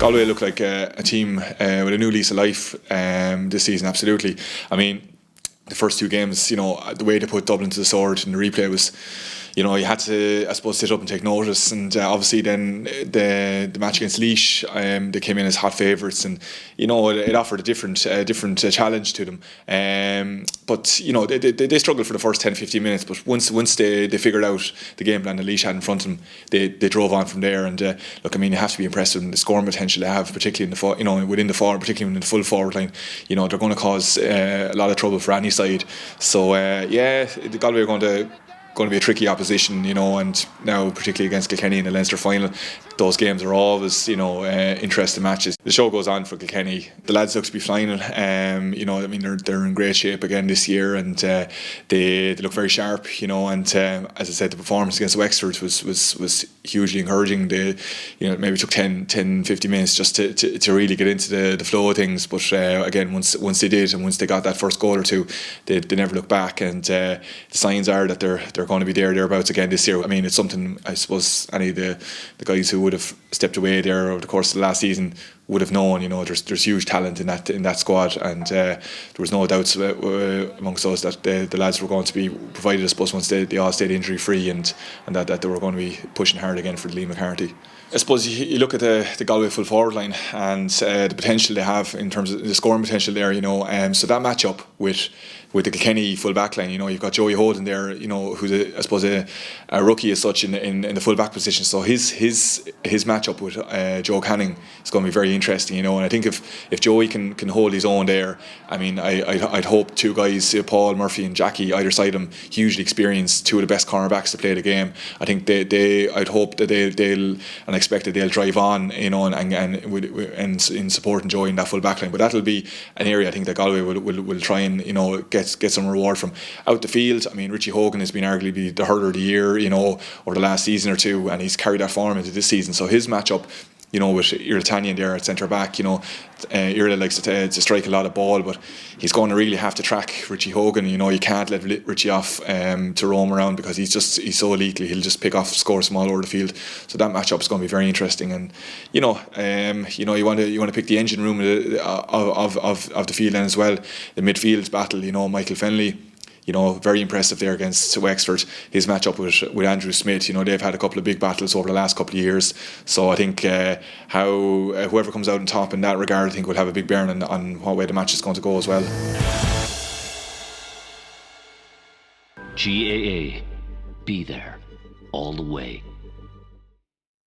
Galway look like a team with a new lease of life this season, absolutely. I mean, the first two games, the way they put Dublin to the sword in the replay was, you had to, I suppose, sit up and take notice. And obviously then the match against Laois, they came in as hot favourites, and it offered a different challenge to them. But they struggled for the first 10-15 minutes, but once they figured out the game plan that Laois had in front of them, they drove on from there. And look, I mean, you have to be impressed with the scoring potential they have, particularly within the forward, particularly in the full forward line. They're going to cause a lot of trouble for any side. So the Galway are going to be a tricky opposition, and now particularly against Kilkenny in the Leinster Final, those games are always, interesting matches. The show goes on for Kilkenny. The lads look to be flying. I mean, they're in great shape again this year, and they look very sharp, and as I said, the performance against Wexford was hugely encouraging. They, maybe took 10-15 minutes just to really get into the flow of things, but again, once they did, and once they got that first goal or two, they never looked back, and the signs are that they're going to be thereabouts again this year. I mean, it's something I suppose any of the guys who would have stepped away there over the course of the last season would have known. There's huge talent in that squad, and there was no doubts amongst us that the lads were going to be provided, I suppose, once they all stayed injury free, and that they were going to be pushing hard again for Liam McCarthy. I suppose you look at the Galway full forward line and the potential they have in terms of the scoring potential there, so that match up with the Kilkenny full back line, you've got Joey Hogan there, who's I suppose a rookie as such in the full back position. So his match up with Joe Canning is going to be very interesting, and I think if Joey can hold his own there, I mean, I'd hope two guys, Paul Murphy and Jackie, either side of him, hugely experienced, two of the best cornerbacks to play the game. I think I'd hope that they'll and expect that they'll drive on, and in supporting Joey in that full back line. But that'll be an area I think that Galway will try and get some reward from. Out the field, I mean, Richie Hogan has been arguably the hurler of the year, over the last season or two, and he's carried that form into this season. So his matchup, with Irritanian there at centre back, Irla likes to strike a lot of ball, but he's going to really have to track Richie Hogan. You can't let Richie off to roam around, because he's so lethal. He'll just pick off scores from all over the field. So that matchup is going to be very interesting. And you want to pick the engine room of the field then as well. The midfield battle, Michael Fennelly, very impressive there against Wexford. His matchup with Andrew Smith, they've had a couple of big battles over the last couple of years. So I think whoever comes out on top in that regard, I think will have a big bearing on what way the match is going to go as well. GAA. Be there all the way.